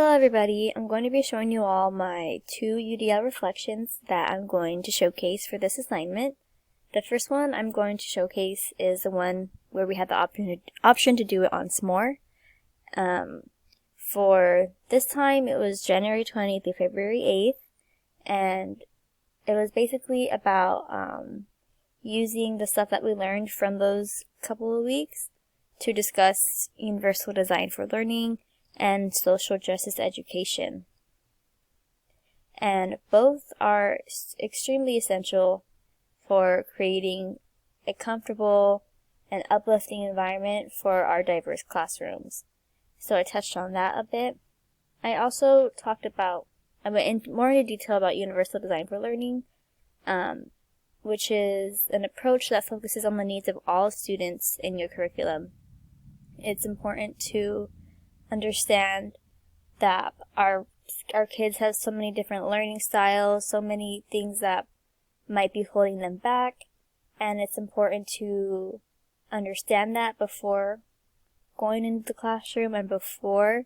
Hello everybody, I'm going to be showing you all my two UDL reflections that I'm going to showcase for this assignment. The first one I'm going to showcase is the one where we had the option to do it on s'more. For this time it was January 20th through February 8th, and it was basically about using the stuff that we learned from those couple of weeks to discuss universal design for learning and social justice education. And both are extremely essential for creating a comfortable and uplifting environment for our diverse classrooms. So I touched on that a bit. I also I went more into detail about universal design for learning, which is an approach that focuses on the needs of all students in your curriculum. It's important to understand that our kids have so many different learning styles, so many things that might be holding them back, and it's important to understand that before going into the classroom and before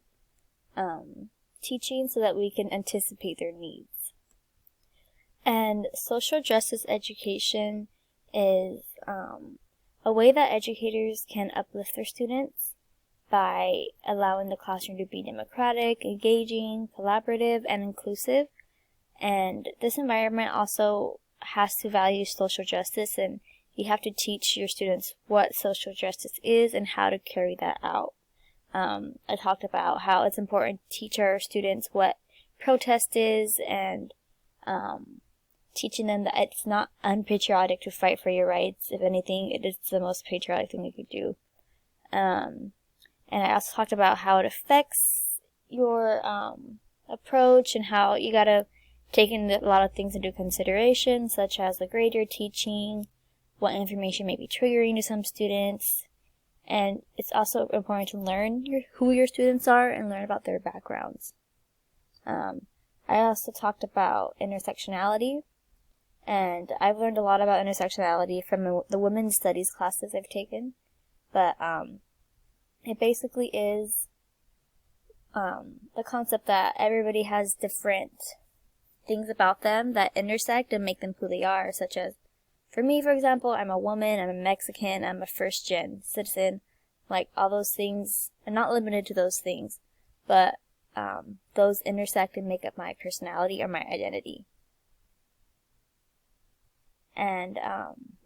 teaching, so that we can anticipate their needs. And social justice education is a way that educators can uplift their students by allowing the classroom to be democratic, engaging, collaborative, and inclusive. And this environment also has to value social justice, and you have to teach your students what social justice is and how to carry that out. I talked about how it's important to teach our students what protest is, and teaching them that it's not unpatriotic to fight for your rights. If anything, it is the most patriotic thing you could do. And I also talked about how it affects your approach, and how you gotta take in a lot of things into consideration, such as the grade you're teaching, what information may be triggering to some students, and it's also important to learn who your students are and learn about their backgrounds. I also talked about intersectionality, and I've learned a lot about intersectionality from the women's studies classes I've taken, but it basically is the concept that everybody has different things about them that intersect and make them who they are, such as, for me, for example, I'm a woman, I'm a Mexican, I'm a first-gen citizen. Like, all those things are not limited to those things, but those intersect and make up my personality or my identity. And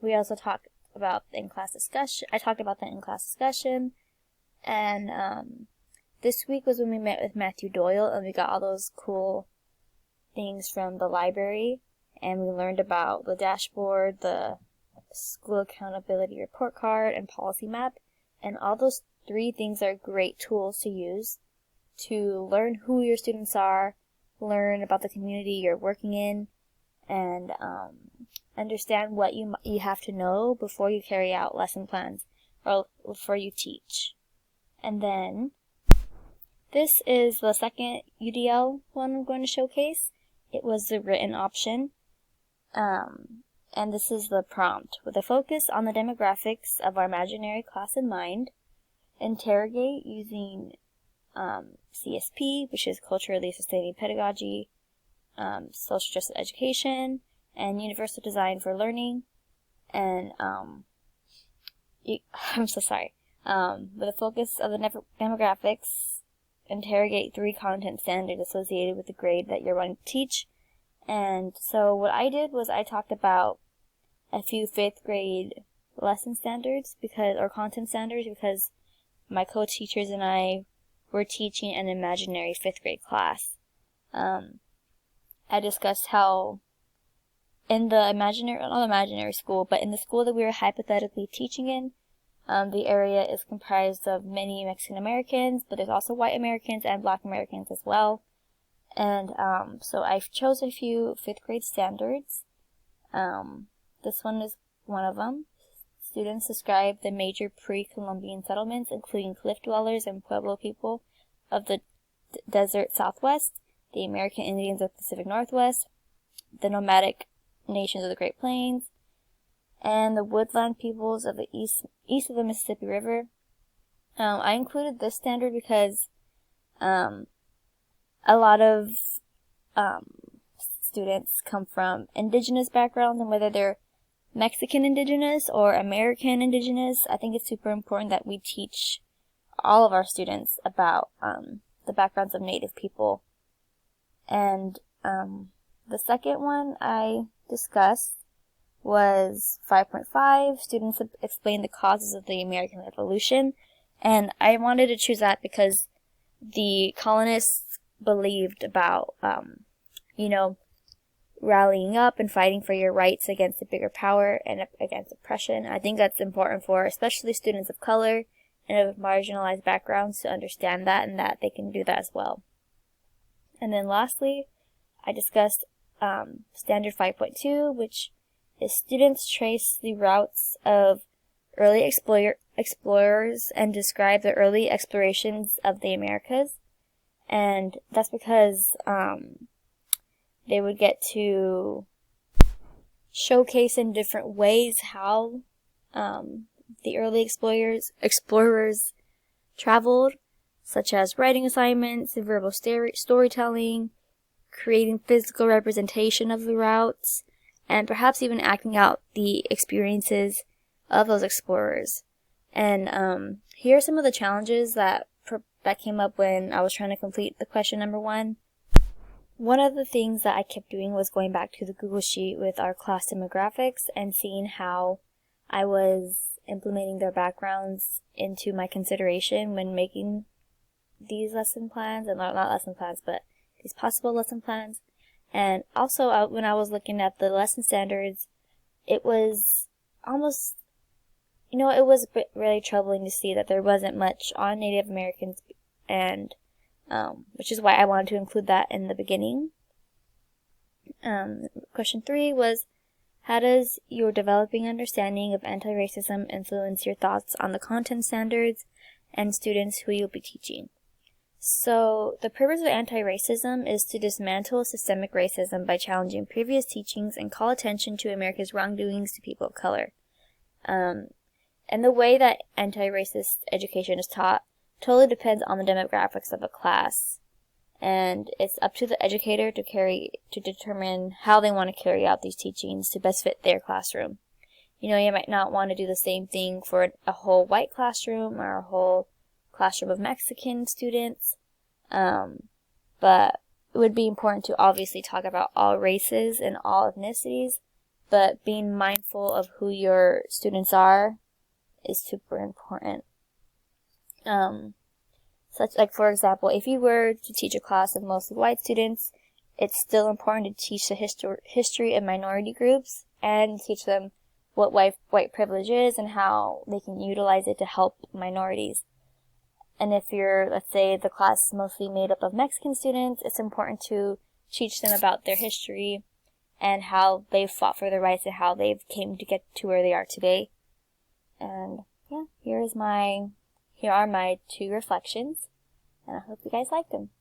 we also talked about the in-class discussion. I talked about the in-class discussion. And this week was when we met with Matthew Doyle, and we got all those cool things from the library, and we learned about the dashboard, the school accountability report card, and policy map. And all those three things are great tools to use to learn who your students are, learn about the community you're working in, and understand what you have to know before you carry out lesson plans or before you teach. And then, this is the second UDL one I'm going to showcase. It was the written option. And this is the prompt. With a focus on the demographics of our imaginary class in mind, interrogate using CSP, which is Culturally Sustaining Pedagogy, Social Justice Education, and Universal Design for Learning. And, I'm so sorry. With a focus of the demographics, interrogate 3 content standards associated with the grade that you're wanting to teach. And so what I did was I talked about a few 5th grade lesson standards or content standards, because my co-teachers and I were teaching an imaginary 5th grade class. I discussed how in the not imaginary school, but in the school that we were hypothetically teaching in, the area is comprised of many Mexican Americans, but there's also white Americans and black Americans as well. And so I chose a few 5th grade standards. This one is one of them. Students describe the major pre-Columbian settlements, including cliff dwellers and Pueblo people of the desert Southwest, the American Indians of the Pacific Northwest, the nomadic nations of the Great Plains, and the woodland peoples of the east of the Mississippi River. I included this standard because a lot of students come from indigenous backgrounds, and whether they're Mexican indigenous or American indigenous, I think it's super important that we teach all of our students about the backgrounds of Native people. And the second one I discussed was 5.5, students explain the causes of the American Revolution. And I wanted to choose that because the colonists believed about, rallying up and fighting for your rights against a bigger power and against oppression. I think that's important for especially students of color and of marginalized backgrounds to understand that, and that they can do that as well. And then lastly, I discussed Standard 5.2, which is students trace the routes of early explorers and describe the early explorations of the Americas. And that's because they would get to showcase in different ways how the early explorers traveled, such as writing assignments, verbal storytelling, creating physical representation of the routes, and perhaps even acting out the experiences of those explorers. And here are some of the challenges that came up when I was trying to complete the question number 1. One of the things that I kept doing was going back to the Google Sheet with our class demographics and seeing how I was implementing their backgrounds into my consideration when making these lesson plans, and not lesson plans, but these possible lesson plans. And also when I was looking at the lesson standards, it was almost, it was really troubling to see that there wasn't much on Native Americans, and which is why I wanted to include that in the beginning. Question 3 was, how does your developing understanding of anti-racism influence your thoughts on the content standards and students who you'll be teaching? So, the purpose of anti-racism is to dismantle systemic racism by challenging previous teachings and call attention to America's wrongdoings to people of color. And the way that anti-racist education is taught totally depends on the demographics of a class, and it's up to the educator to determine how they want to carry out these teachings to best fit their classroom. You might not want to do the same thing for a whole white classroom or a whole classroom of Mexican students, but it would be important to obviously talk about all races and all ethnicities, but being mindful of who your students are is super important. Such like, for example, if you were to teach a class of mostly white students, it's still important to teach the history of minority groups and teach them what white privilege is and how they can utilize it to help minorities. And if let's say the class is mostly made up of Mexican students, it's important to teach them about their history and how they've fought for their rights and how they've came to get to where they are today. And yeah, here are my 2 reflections, and I hope you guys liked them.